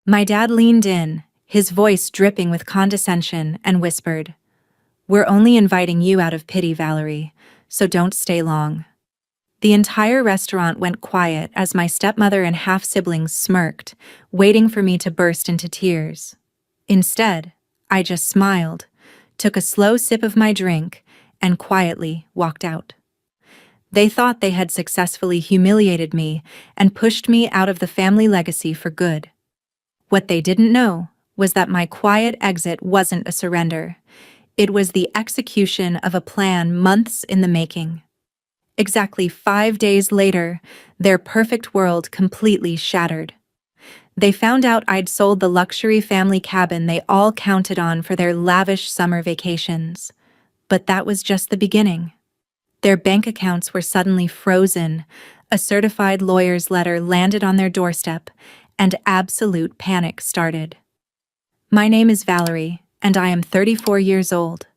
My dad leaned in, his voice dripping with condescension, and whispered, "We're only inviting you out of pity, Valerie, so don't stay long." The entire restaurant went quiet as my stepmother and half-siblings smirked, waiting for me to burst into tears. Instead, I just smiled, took a slow sip of my drink, and quietly walked out. They thought they had successfully humiliated me and pushed me out of the family legacy for good. What they didn't know was that my quiet exit wasn't a surrender. It was the execution of a plan months in the making. Exactly 5 days later, their perfect world completely shattered. They found out I'd sold the luxury family cabin they all counted on for their lavish summer vacations. But that was just the beginning. Their bank accounts were suddenly frozen, a certified lawyer's letter landed on their doorstep, and absolute panic started. My name is Valerie, and I am 34 years old.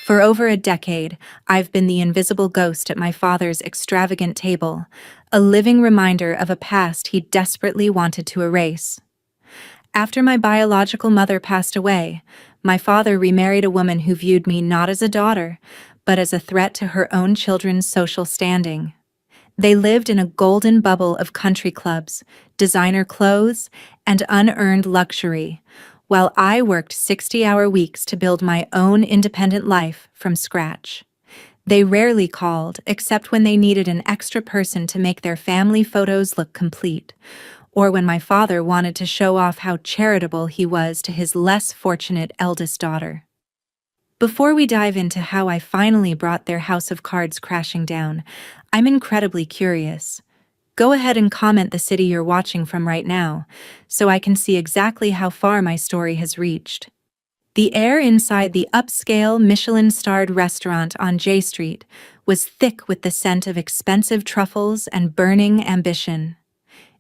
For over a decade, I've been the invisible ghost at my father's extravagant table, a living reminder of a past he desperately wanted to erase. After my biological mother passed away, my father remarried a woman who viewed me not as a daughter, but as a threat to her own children's social standing. They lived in a golden bubble of country clubs, designer clothes, and unearned luxury, while I worked 60-hour weeks to build my own independent life from scratch. They rarely called, except when they needed an extra person to make their family photos look complete, or when my father wanted to show off how charitable he was to his less fortunate eldest daughter. Before we dive into how I finally brought their house of cards crashing down, I'm incredibly curious. Go ahead and comment the city you're watching from right now, so I can see exactly how far my story has reached. The air inside the upscale Michelin-starred restaurant on J Street was thick with the scent of expensive truffles and burning ambition.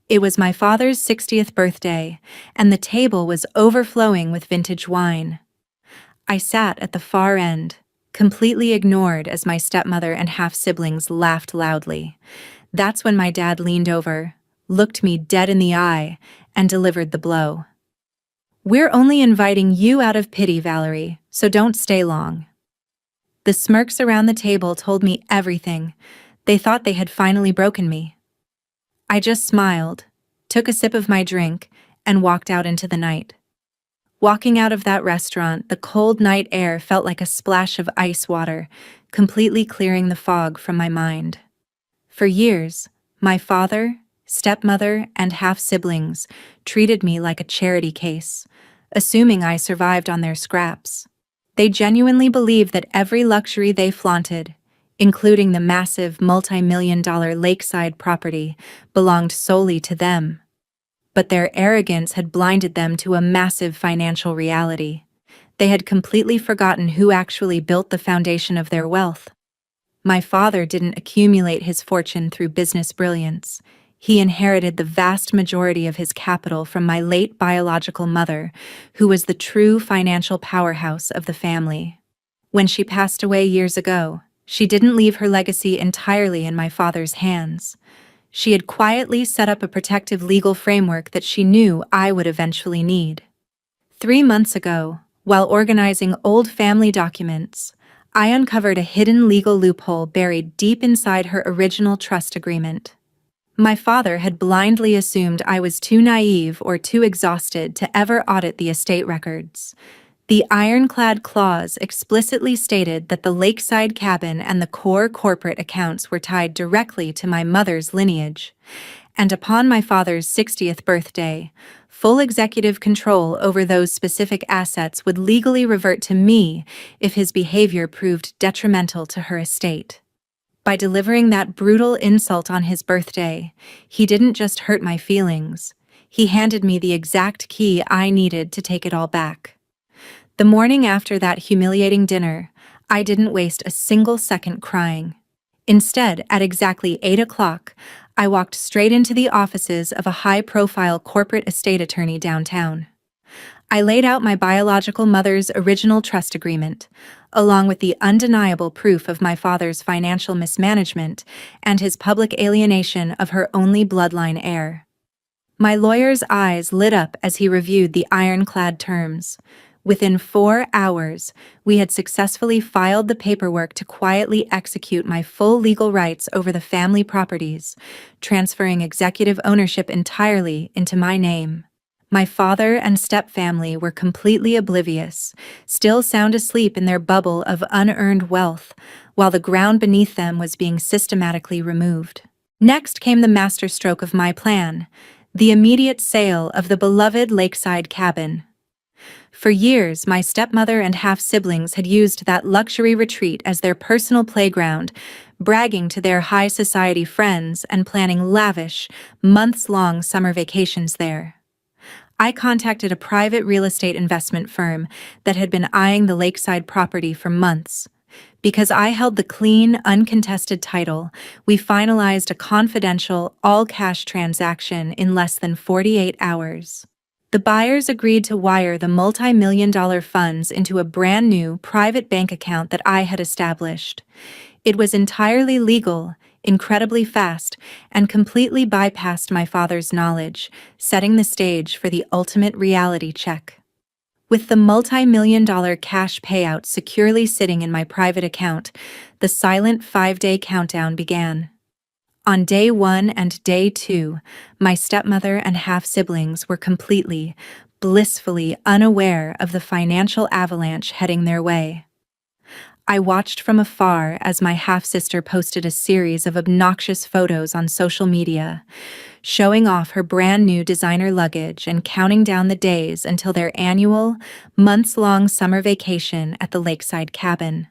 It was my father's 60th birthday, and the table was overflowing with vintage wine. I sat at the far end, completely ignored as my stepmother and half-siblings laughed loudly. That's when my dad leaned over, looked me dead in the eye, and delivered the blow. "We're only inviting you out of pity, Valerie, so don't stay long." The smirks around the table told me everything. They thought they had finally broken me. I just smiled, took a sip of my drink, and walked out into the night. Walking out of that restaurant, the cold night air felt like a splash of ice water, completely clearing the fog from my mind. For years, my father, stepmother, and half-siblings treated me like a charity case, assuming I survived on their scraps. They genuinely believed that every luxury they flaunted, including the massive multi-million-dollar lakeside property, belonged solely to them. But their arrogance had blinded them to a massive financial reality. They had completely forgotten who actually built the foundation of their wealth. My father didn't accumulate his fortune through business brilliance. He inherited the vast majority of his capital from my late biological mother, who was the true financial powerhouse of the family. When she passed away years ago, she didn't leave her legacy entirely in my father's hands. She had quietly set up a protective legal framework that she knew I would eventually need. 3 months ago, while organizing old family documents, I uncovered a hidden legal loophole buried deep inside her original trust agreement. My father had blindly assumed I was too naive or too exhausted to ever audit the estate records. The ironclad clause explicitly stated that the lakeside cabin and the core corporate accounts were tied directly to my mother's lineage, and upon my father's 60th birthday, full executive control over those specific assets would legally revert to me if his behavior proved detrimental to her estate. By delivering that brutal insult on his birthday, he didn't just hurt my feelings, he handed me the exact key I needed to take it all back. The morning after that humiliating dinner, I didn't waste a single second crying. Instead, at exactly 8 o'clock, I walked straight into the offices of a high-profile corporate estate attorney downtown. I laid out my biological mother's original trust agreement, along with the undeniable proof of my father's financial mismanagement and his public alienation of her only bloodline heir. My lawyer's eyes lit up as he reviewed the ironclad terms. Within 4 hours, we had successfully filed the paperwork to quietly execute my full legal rights over the family properties, transferring executive ownership entirely into my name. My father and stepfamily were completely oblivious, still sound asleep in their bubble of unearned wealth, while the ground beneath them was being systematically removed. Next came the masterstroke of my plan, the immediate sale of the beloved lakeside cabin. For years, my stepmother and half-siblings had used that luxury retreat as their personal playground, bragging to their high society friends and planning lavish, months-long summer vacations there. I contacted a private real estate investment firm that had been eyeing the lakeside property for months. Because I held the clean, uncontested title, we finalized a confidential, all-cash transaction in less than 48 hours. The buyers agreed to wire the multi-million-dollar funds into a brand-new private bank account that I had established. It was entirely legal, incredibly fast, and completely bypassed my father's knowledge, setting the stage for the ultimate reality check. With the multi-million-dollar cash payout securely sitting in my private account, the silent 5-day countdown began. On day 1 and day 2, my stepmother and half-siblings were completely, blissfully unaware of the financial avalanche heading their way. I watched from afar as my half-sister posted a series of obnoxious photos on social media, showing off her brand-new designer luggage and counting down the days until their annual, months-long summer vacation at the lakeside cabin.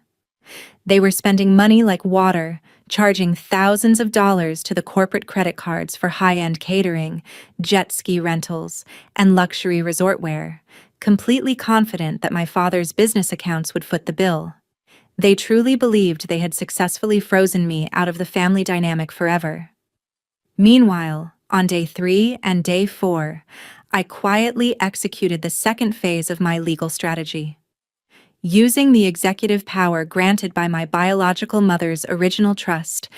They were spending money like water, charging thousands of dollars to the corporate credit cards for high-end catering, jet ski rentals, and luxury resort wear, completely confident that my father's business accounts would foot the bill. They truly believed they had successfully frozen me out of the family dynamic forever. Meanwhile, on day 3 and day 4, I quietly executed the second phase of my legal strategy. Using the executive power granted by my biological mother's original trust,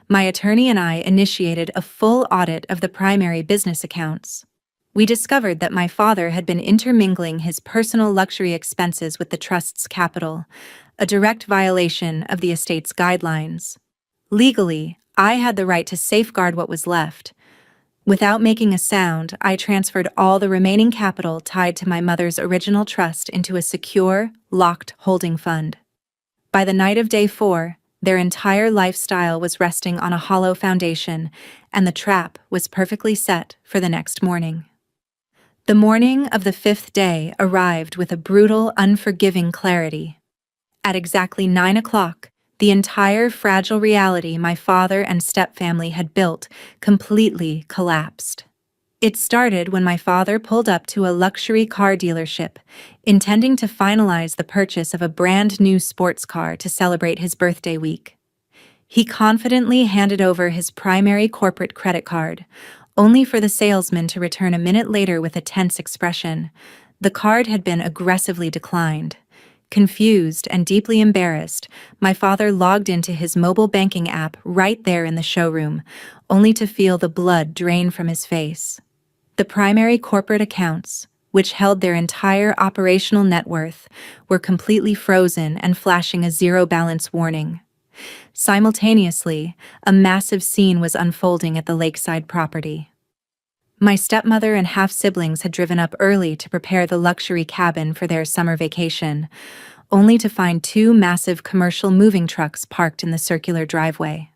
my attorney and I initiated a full audit of the primary business accounts. We discovered that my father had been intermingling his personal luxury expenses with the trust's capital, a direct violation of the estate's guidelines. Legally, I had the right to safeguard what was left. Without making a sound, I transferred all the remaining capital tied to my mother's original trust into a secure, locked holding fund. By the night of day 4, their entire lifestyle was resting on a hollow foundation, and the trap was perfectly set for the next morning. The morning of the 5th day arrived with a brutal, unforgiving clarity. At exactly 9 o'clock, the entire fragile reality my father and stepfamily had built completely collapsed. It started when my father pulled up to a luxury car dealership, intending to finalize the purchase of a brand new sports car to celebrate his birthday week. He confidently handed over his primary corporate credit card, only for the salesman to return a minute later with a tense expression. The card had been aggressively declined. Confused and deeply embarrassed, my father logged into his mobile banking app right there in the showroom, only to feel the blood drain from his face. The primary corporate accounts, which held their entire operational net worth, were completely frozen and flashing a zero balance warning. Simultaneously, a massive scene was unfolding at the lakeside property. My stepmother and half-siblings had driven up early to prepare the luxury cabin for their summer vacation, only to find 2 massive commercial moving trucks parked in the circular driveway.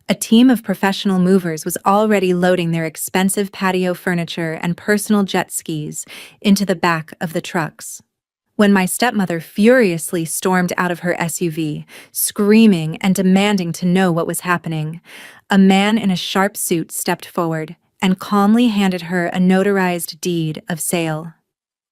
A team of professional movers was already loading their expensive patio furniture and personal jet skis into the back of the trucks. When my stepmother furiously stormed out of her SUV, screaming and demanding to know what was happening, a man in a sharp suit stepped forward and calmly handed her a notarized deed of sale.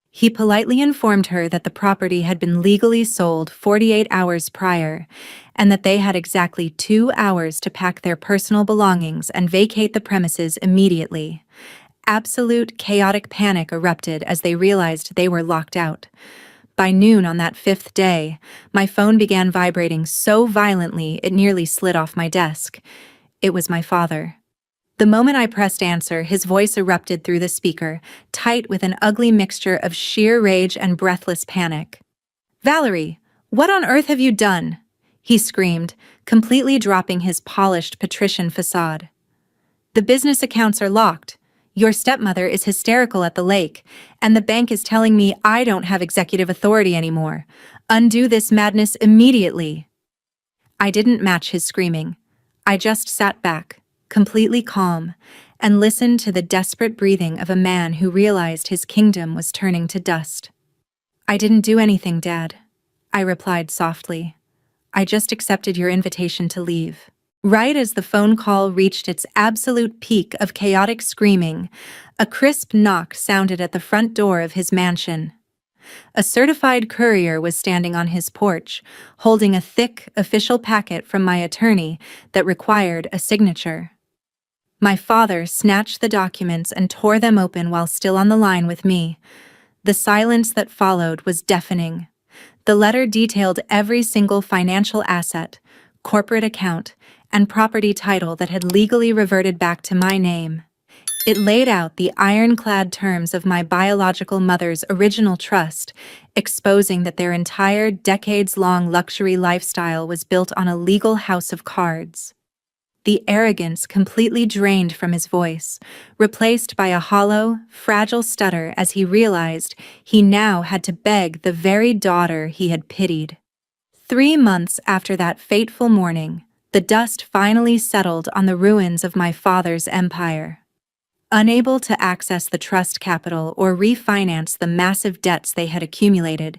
He politely informed her that the property had been legally sold 48 hours prior, and that they had exactly 2 hours to pack their personal belongings and vacate the premises immediately. Absolute chaotic panic erupted as they realized they were locked out. By noon on that 5th day, my phone began vibrating so violently it nearly slid off my desk. It was my father. The moment I pressed answer, his voice erupted through the speaker, tight with an ugly mixture of sheer rage and breathless panic. "Valerie, what on earth have you done?" he screamed, completely dropping his polished patrician facade. "The business accounts are locked. Your stepmother is hysterical at the lake, and the bank is telling me I don't have executive authority anymore. Undo this madness immediately." I didn't match his screaming. I just sat back, completely calm, and listened to the desperate breathing of a man who realized his kingdom was turning to dust. "I didn't do anything, Dad," I replied softly. "I just accepted your invitation to leave." Right as the phone call reached its absolute peak of chaotic screaming, a crisp knock sounded at the front door of his mansion. A certified courier was standing on his porch, holding a thick, official packet from my attorney that required a signature. My father snatched the documents and tore them open while still on the line with me. The silence that followed was deafening. The letter detailed every single financial asset, corporate account, and property title that had legally reverted back to my name. It laid out the ironclad terms of my biological mother's original trust, exposing that their entire decades-long luxury lifestyle was built on a legal house of cards. The arrogance completely drained from his voice, replaced by a hollow, fragile stutter as he realized he now had to beg the very daughter he had pitied. 3 months after that fateful morning, the dust finally settled on the ruins of my father's empire. Unable to access the trust capital or refinance the massive debts they had accumulated,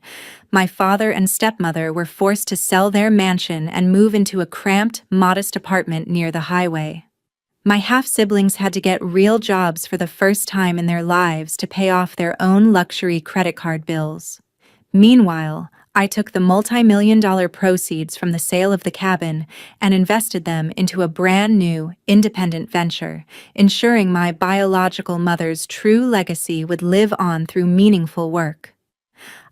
my father and stepmother were forced to sell their mansion and move into a cramped, modest apartment near the highway. My half-siblings had to get real jobs for the first time in their lives to pay off their own luxury credit card bills. Meanwhile, I took the multi-million-dollar proceeds from the sale of the cabin and invested them into a brand new, independent venture, ensuring my biological mother's true legacy would live on through meaningful work.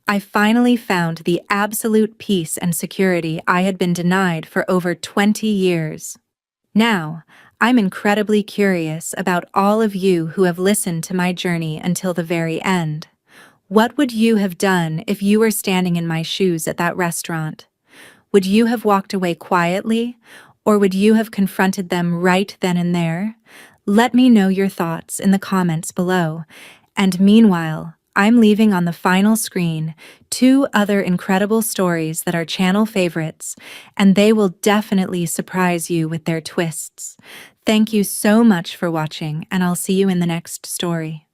I finally found the absolute peace and security I had been denied for over 20 years. Now, I'm incredibly curious about all of you who have listened to my journey until the very end. What would you have done if you were standing in my shoes at that restaurant? Would you have walked away quietly, or would you have confronted them right then and there? Let me know your thoughts in the comments below. And meanwhile, I'm leaving on the final screen 2 other incredible stories that are channel favorites, and they will definitely surprise you with their twists. Thank you so much for watching, and I'll see you in the next story.